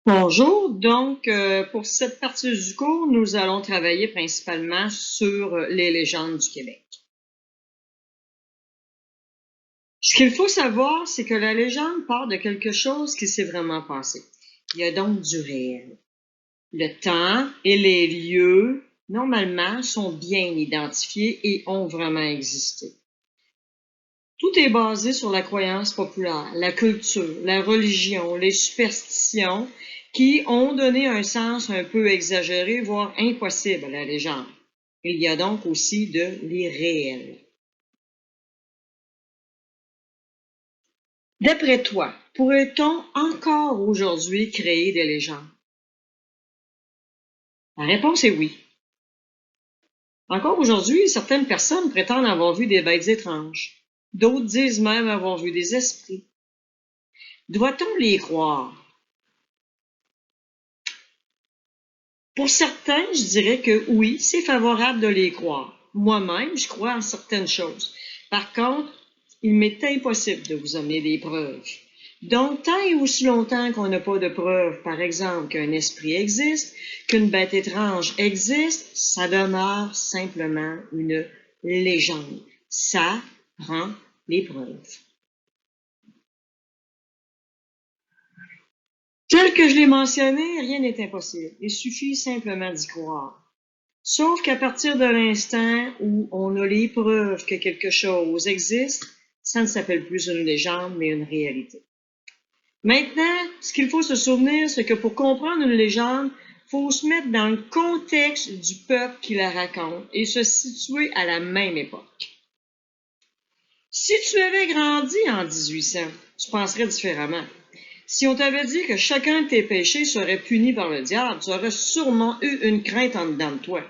Bonjour, donc pour cette partie du cours, nous allons travailler principalement sur les légendes du Québec. Ce qu'il faut savoir, c'est que la légende part de quelque chose qui s'est vraiment passé. Il y a donc du réel. Le temps et les lieux, normalement, sont bien identifiés et ont vraiment existé. Tout est basé sur la croyance populaire, la culture, la religion, les superstitions qui ont donné un sens un peu exagéré, voire impossible à la légende. Il y a donc aussi de l'irréel. D'après toi, pourrait-on encore aujourd'hui créer des légendes? La réponse est oui. Encore aujourd'hui, certaines personnes prétendent avoir vu des bêtes étranges. D'autres disent même avoir vu des esprits. Doit-on les croire? Pour certains, je dirais que oui, c'est favorable de les croire. Moi-même, je crois en certaines choses. Par contre, il m'est impossible de vous amener des preuves. Donc, tant et aussi longtemps qu'on n'a pas de preuves, par exemple, qu'un esprit existe, qu'une bête étrange existe, ça demeure simplement une légende. Ça prend les preuves. Tel que je l'ai mentionné, rien n'est impossible. Il suffit simplement d'y croire. Sauf qu'à partir de l'instant où on a les preuves que quelque chose existe, ça ne s'appelle plus une légende, mais une réalité. Maintenant, ce qu'il faut se souvenir, c'est que pour comprendre une légende, il faut se mettre dans le contexte du peuple qui la raconte et se situer à la même époque. Si tu avais grandi en 1800, tu penserais différemment. Si on t'avait dit que chacun de tes péchés serait puni par le diable, tu aurais sûrement eu une crainte en dedans de toi.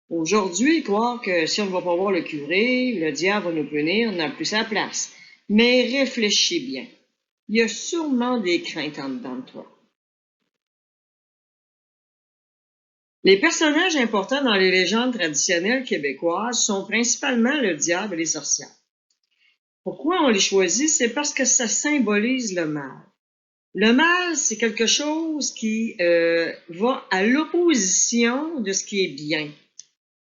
Aujourd'hui, croire que si on ne va pas voir le curé, le diable va nous punir, n'a plus sa place. Mais réfléchis bien. Il y a sûrement des craintes en dedans de toi. Les personnages importants dans les légendes traditionnelles québécoises sont principalement le diable et les sorcières. Pourquoi on les choisit? C'est parce que ça symbolise le mal. Le mal, c'est quelque chose qui va à l'opposition de ce qui est bien.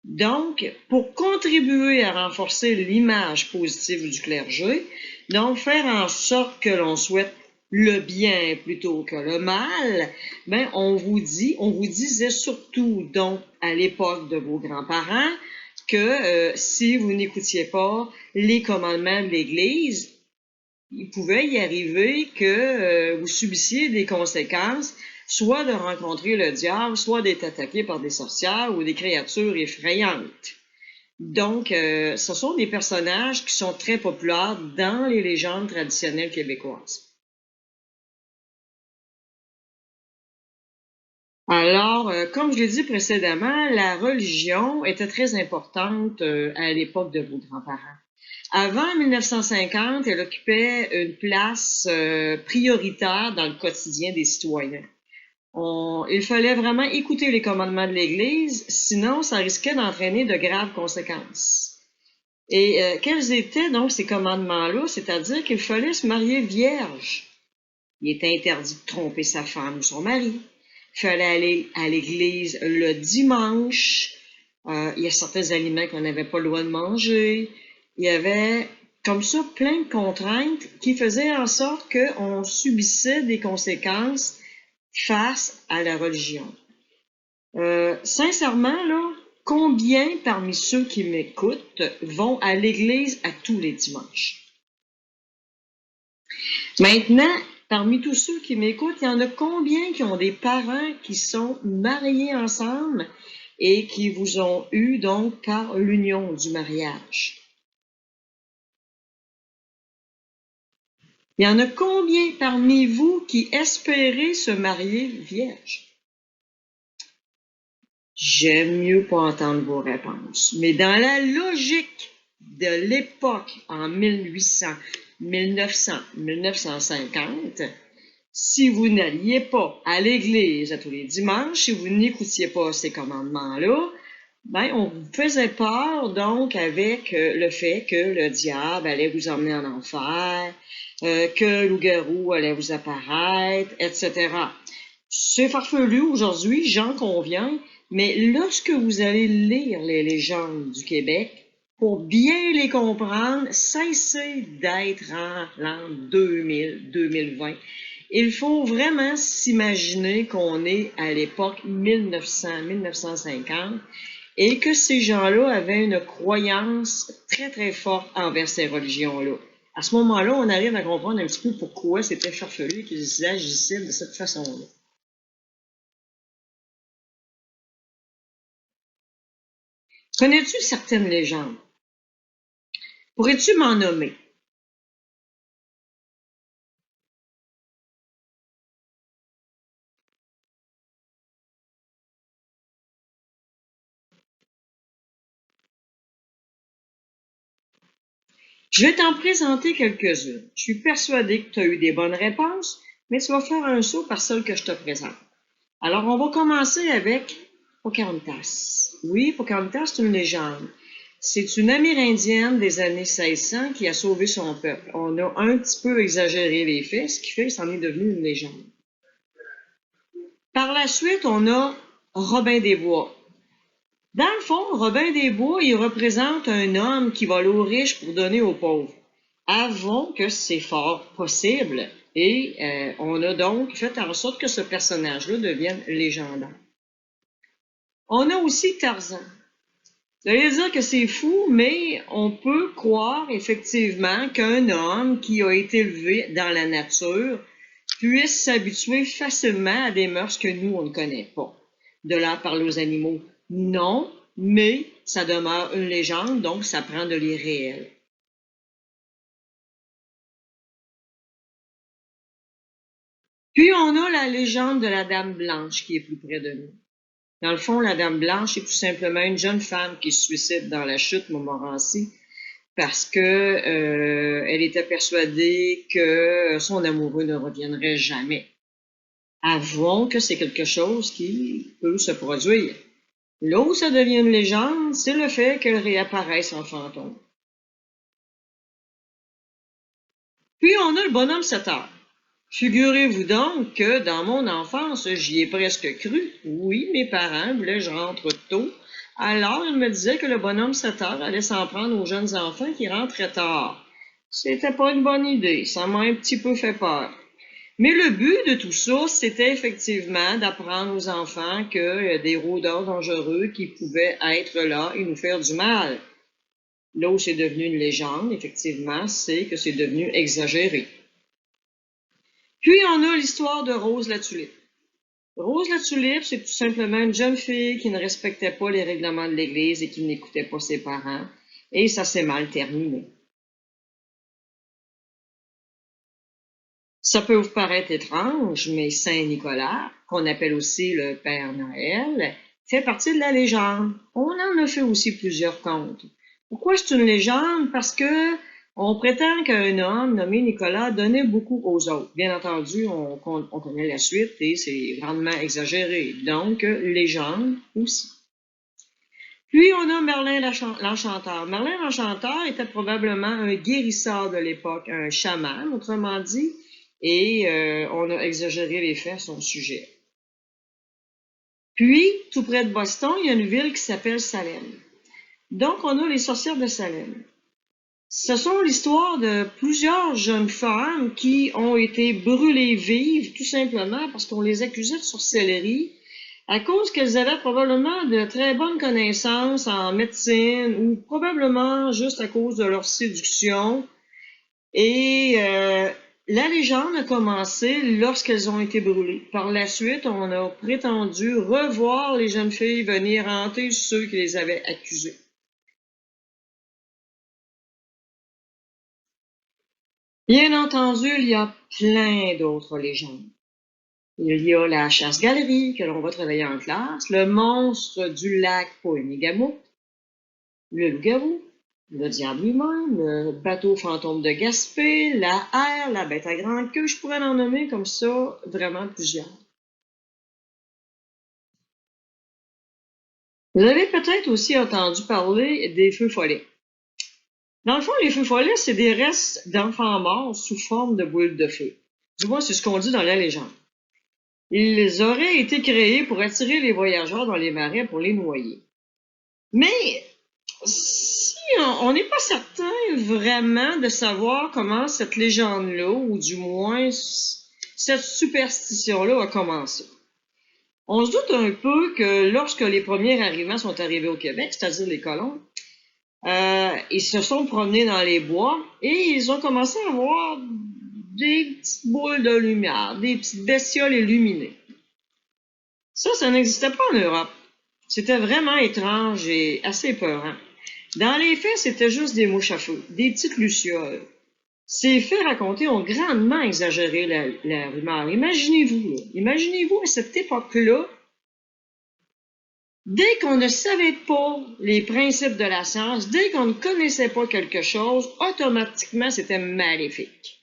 Donc, pour contribuer à renforcer l'image positive du clergé, donc faire en sorte que l'on souhaite le bien plutôt que le mal, ben on vous disait surtout donc à l'époque de vos grands-parents que si vous n'écoutiez pas les commandements de l'Église, il pouvait y arriver que vous subissiez des conséquences, soit de rencontrer le diable, soit d'être attaqué par des sorcières ou des créatures effrayantes. Donc, ce sont des personnages qui sont très populaires dans les légendes traditionnelles québécoises. Alors, comme je l'ai dit précédemment, la religion était très importante à l'époque de vos grands-parents. Avant 1950, elle occupait une place prioritaire dans le quotidien des citoyens. Il fallait vraiment écouter les commandements de l'Église, sinon ça risquait d'entraîner de graves conséquences. Et quels étaient donc ces commandements-là? C'est-à-dire qu'il fallait se marier vierge. Il était interdit de tromper sa femme ou son mari. Il fallait aller à l'église le dimanche. Il y a certains aliments qu'on n'avait pas le droit de manger. Il y avait comme ça plein de contraintes qui faisaient en sorte qu'on subissait des conséquences face à la religion. Sincèrement, là, combien parmi ceux qui m'écoutent vont à l'église à tous les dimanches? Maintenant, parmi tous ceux qui m'écoutent, il y en a combien qui ont des parents qui sont mariés ensemble et qui vous ont eu donc par l'union du mariage? Il y en a combien parmi vous qui espéraient se marier vierge? J'aime mieux pas entendre vos réponses. Mais dans la logique de l'époque, en 1800, 1900, 1950, si vous n'alliez pas à l'église à tous les dimanches, si vous n'écoutiez pas ces commandements-là, Ben, on vous faisait peur, donc, avec le fait que le diable allait vous emmener en enfer, que le loup-garou allait vous apparaître, etc. C'est farfelu aujourd'hui, j'en conviens, mais lorsque vous allez lire les légendes du Québec, pour bien les comprendre, cessez d'être en l'an 2000, 2020. Il faut vraiment s'imaginer qu'on est à l'époque 1900, 1950 et que ces gens-là avaient une croyance très, très forte envers ces religions-là. À ce moment-là, on arrive à comprendre un petit peu pourquoi c'était farfelu et qu'ils agissaient de cette façon-là. Connais-tu certaines légendes? Pourrais-tu m'en nommer? Je vais t'en présenter quelques-unes. Je suis persuadée que tu as eu des bonnes réponses, mais tu vas faire un saut par celle que je te présente. Alors, on va commencer avec Pocahontas. Oui, Pocahontas, c'est une légende. C'est une Amérindienne des années 1600 qui a sauvé son peuple. On a un petit peu exagéré les faits, ce qui fait que c'en est devenu une légende. Par la suite, on a Robin des Bois. Dans le fond, Robin des Bois, il représente un homme qui va aller aux riches pour donner aux pauvres. Avouons que c'est fort possible et on a donc fait en sorte que ce personnage-là devienne légendaire. On a aussi Tarzan. Vous allez dire que c'est fou, mais on peut croire effectivement qu'un homme qui a été élevé dans la nature puisse s'habituer facilement à des mœurs que nous, on ne connaît pas. De là parler aux animaux, non, mais ça demeure une légende, donc ça prend de l'irréel. Puis on a la légende de la Dame Blanche qui est plus près de nous. Dans le fond, la Dame Blanche est tout simplement une jeune femme qui se suicide dans la chute Montmorency parce que elle était persuadée que son amoureux ne reviendrait jamais. Avouons que c'est quelque chose qui peut se produire. Là où ça devient une légende, c'est le fait qu'elle réapparaisse en fantôme. Puis on a le bonhomme 7 heures. Figurez-vous donc que dans mon enfance, j'y ai presque cru. Oui, mes parents voulaient que je rentre tôt. Alors, ils me disaient que le bonhomme 7 heures allait s'en prendre aux jeunes enfants qui rentraient tard. C'était pas une bonne idée, ça m'a un petit peu fait peur. Mais le but de tout ça, c'était effectivement d'apprendre aux enfants qu'il y a des rôdeurs dangereux qui pouvaient être là et nous faire du mal. Là où c'est devenu une légende, effectivement, c'est que c'est devenu exagéré. Puis on a l'histoire de Rose la Tulipe. Rose la Tulipe, c'est tout simplement une jeune fille qui ne respectait pas les règlements de l'Église et qui n'écoutait pas ses parents. Et ça s'est mal terminé. Ça peut vous paraître étrange, mais Saint-Nicolas, qu'on appelle aussi le Père Noël, fait partie de la légende. On en a fait aussi plusieurs contes. Pourquoi c'est une légende? Parce que on prétend qu'un homme nommé Nicolas donnait beaucoup aux autres. Bien entendu, on connaît la suite et c'est grandement exagéré. Donc, légende aussi. Puis, on a Merlin l'Enchanteur. Merlin l'Enchanteur était probablement un guérisseur de l'époque, un chaman, autrement dit, et on a exagéré les faits à son sujet. Puis, tout près de Boston, il y a une ville qui s'appelle Salem. Donc, on a les sorcières de Salem. Ce sont l'histoire de plusieurs jeunes femmes qui ont été brûlées vives, tout simplement parce qu'on les accusait de sorcellerie, à cause qu'elles avaient probablement de très bonnes connaissances en médecine ou probablement juste à cause de leur séduction. Et la légende a commencé lorsqu'elles ont été brûlées. Par la suite, on a prétendu revoir les jeunes filles venir hanter ceux qui les avaient accusées. Bien entendu, il y a plein d'autres légendes. Il y a la chasse-galerie que l'on va travailler en classe, le monstre du lac Poénigamouk, le loup-garou, le diable lui-même, le bateau fantôme de Gaspé, la hare, la bête à grande queue, je pourrais en nommer comme ça vraiment plusieurs. Vous avez peut-être aussi entendu parler des feux follets. Dans le fond, les feux follets, c'est des restes d'enfants morts sous forme de boules de feu. Du moins, c'est ce qu'on dit dans la légende. Ils auraient été créés pour attirer les voyageurs dans les marais pour les noyer. Mais si on n'est pas certain vraiment de savoir comment cette légende-là, ou du moins cette superstition-là a commencé. On se doute un peu que lorsque les premiers arrivants sont arrivés au Québec, c'est-à-dire les colons, ils se sont promenés dans les bois et ils ont commencé à voir des petites boules de lumière, des petites bestioles illuminées. Ça n'existait pas en Europe. C'était vraiment étrange et assez épeurant. Dans les faits, c'était juste des mouches à feu, des petites lucioles. Ces faits racontés ont grandement exagéré la rumeur. Imaginez-vous à cette époque-là, dès qu'on ne savait pas les principes de la science, dès qu'on ne connaissait pas quelque chose, automatiquement, c'était maléfique.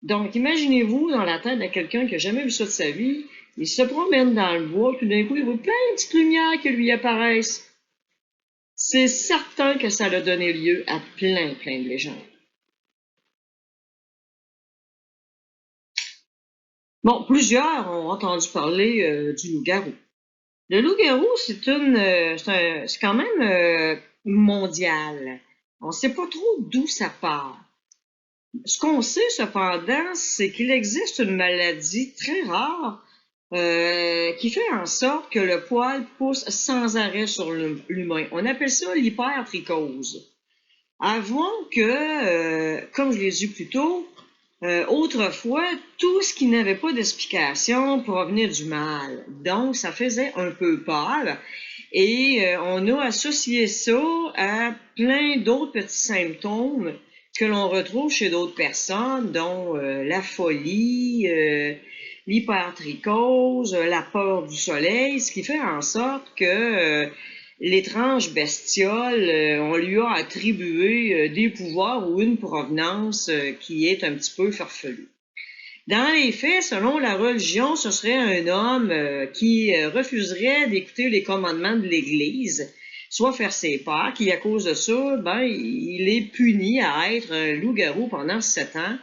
Donc, imaginez-vous dans la tête de quelqu'un qui n'a jamais vu ça de sa vie, il se promène dans le bois, tout d'un coup, il voit plein de petites lumières qui lui apparaissent. C'est certain que ça a donné lieu à plein de légendes. Bon, plusieurs ont entendu parler du loup-garou. Le loup-garou, c'est quand même mondial. On ne sait pas trop d'où ça part. Ce qu'on sait cependant, c'est qu'il existe une maladie très rare qui fait en sorte que le poil pousse sans arrêt sur l'humain. On appelle ça l'hypertrichose. Avouons que, comme je l'ai dit plus tôt, autrefois, tout ce qui n'avait pas d'explication provenait du mal. Donc, ça faisait un peu peur. Et on a associé ça à plein d'autres petits symptômes que l'on retrouve chez d'autres personnes, dont la folie, l'hypertrichose, la peur du soleil, ce qui fait en sorte que l'étrange bestiole, on lui a attribué des pouvoirs ou une provenance qui est un petit peu farfelue. Dans les faits, selon la religion, ce serait un homme qui refuserait d'écouter les commandements de l'Église, soit faire ses peurs, qui à cause de ça, il est puni à être un loup-garou pendant 7 ans,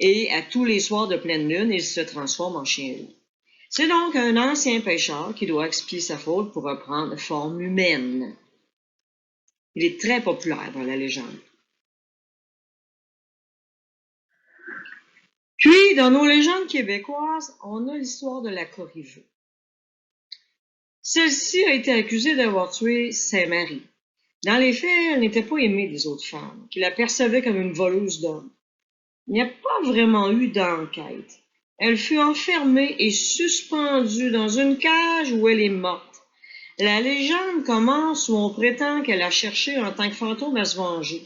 et à tous les soirs de pleine lune, il se transforme en chien-loup. C'est donc un ancien pêcheur qui doit expier sa faute pour reprendre forme humaine. Il est très populaire dans la légende. Puis, dans nos légendes québécoises, on a l'histoire de la Corriveau. Celle-ci a été accusée d'avoir tué Saint-Marie. Dans les faits, elle n'était pas aimée des autres femmes, qui la percevaient comme une voleuse d'hommes. Il n'y a pas vraiment eu d'enquête. Elle fut enfermée et suspendue dans une cage où elle est morte. La légende commence où on prétend qu'elle a cherché en tant que fantôme à se venger.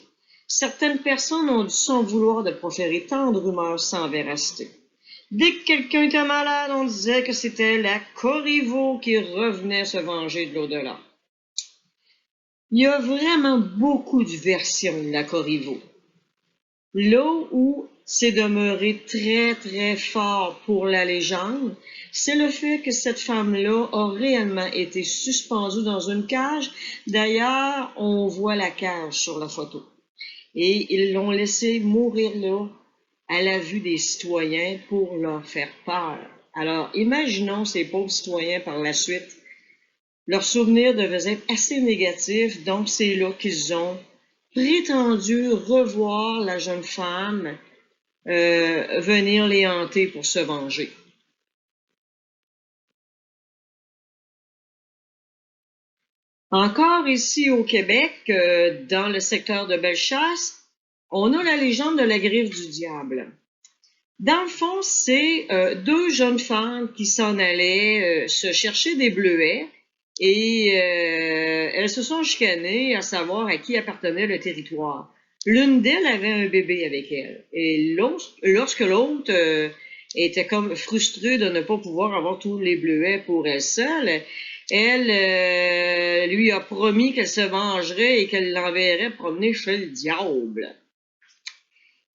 Certaines personnes ont dû s'en vouloir de proférer tant de rumeurs sans véracité. Dès que quelqu'un était malade, on disait que c'était la Corriveau qui revenait se venger de l'au-delà. Il y a vraiment beaucoup de versions de la Corriveau. Là où c'est demeuré très fort pour la légende, c'est le fait que cette femme-là a réellement été suspendue dans une cage. D'ailleurs, on voit la cage sur la photo. Et ils l'ont laissée mourir là, à la vue des citoyens, pour leur faire peur. Alors, imaginons ces pauvres citoyens par la suite. Leurs souvenirs devaient être assez négatifs, donc c'est là qu'ils ont prétendu revoir la jeune femme venir les hanter pour se venger. Encore ici au Québec, dans le secteur de Bellechasse, on a la légende de la griffe du diable. Dans le fond, c'est deux jeunes femmes qui s'en allaient se chercher des bleuets et elles se sont chicanées à savoir à qui appartenait le territoire. L'une d'elles avait un bébé avec elle et lorsque l'autre était comme frustrée de ne pas pouvoir avoir tous les bleuets pour elle seule, elle lui a promis qu'elle se vengerait et qu'elle l'enverrait promener chez le diable.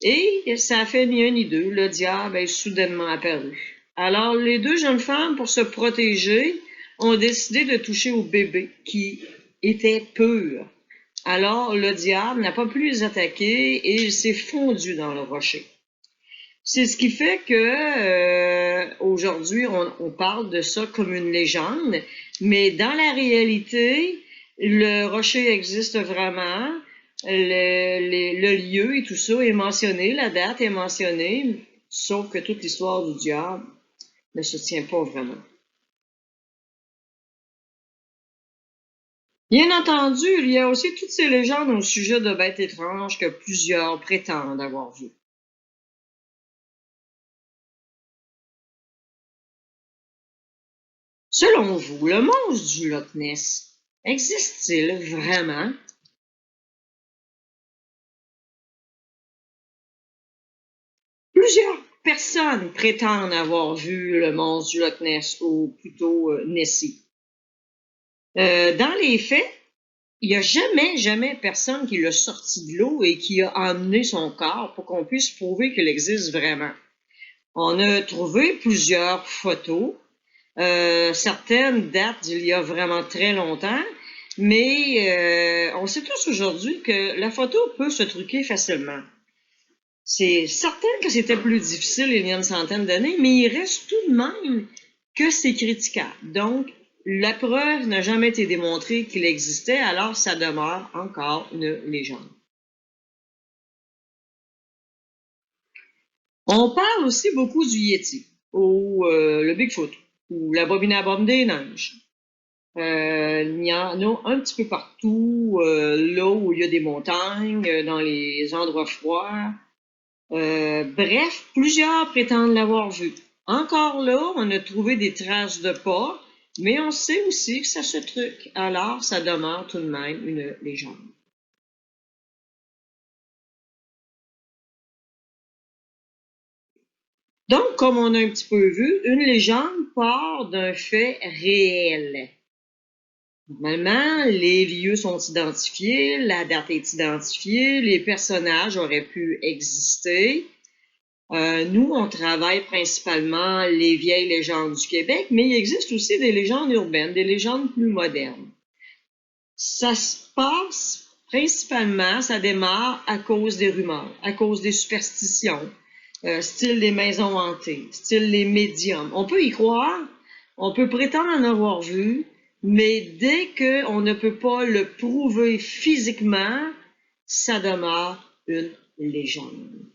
Et ça a fait ni un ni deux, le diable est soudainement apparu. Alors, les deux jeunes femmes, pour se protéger, ont décidé de toucher au bébé qui était pur. Alors le diable n'a pas pu les attaquer et il s'est fondu dans le rocher. C'est ce qui fait que aujourd'hui on parle de ça comme une légende, mais dans la réalité, le rocher existe vraiment, le lieu et tout ça est mentionné, la date est mentionnée, sauf que toute l'histoire du diable ne se tient pas vraiment. Bien entendu, il y a aussi toutes ces légendes au sujet de bêtes étranges que plusieurs prétendent avoir vues. Selon vous, le monstre du Loch Ness existe-t-il vraiment? Plusieurs personnes prétendent avoir vu le monstre du Loch Ness, ou plutôt Nessie. Dans les faits, il n'y a jamais personne qui l'a sorti de l'eau et qui a emmené son corps pour qu'on puisse prouver qu'il existe vraiment. On a trouvé plusieurs photos. Certaines datent d'il y a vraiment très longtemps, mais on sait tous aujourd'hui que la photo peut se truquer facilement. C'est certain que c'était plus difficile il y a une centaine d'années, mais il reste tout de même que c'est critiquable. Donc, la preuve n'a jamais été démontrée qu'il existait, alors ça demeure encore une légende. On parle aussi beaucoup du Yéti, ou le Bigfoot, ou l'abominable des neiges. Il y en a un petit peu partout, là où il y a des montagnes, dans les endroits froids. Bref, plusieurs prétendent l'avoir vu. Encore là, on a trouvé des traces de pas, mais on sait aussi que ça se truque. Alors, ça demeure tout de même une légende. Donc, comme on a un petit peu vu, une légende part d'un fait réel. Normalement, les lieux sont identifiés, la date est identifiée, les personnages auraient pu exister. Nous, on travaille principalement les vieilles légendes du Québec, mais il existe aussi des légendes urbaines, des légendes plus modernes. Ça se passe principalement, ça démarre à cause des rumeurs, à cause des superstitions, style les maisons hantées, style les médiums. On peut y croire, on peut prétendre en avoir vu, mais dès qu'on ne peut pas le prouver physiquement, ça demeure une légende.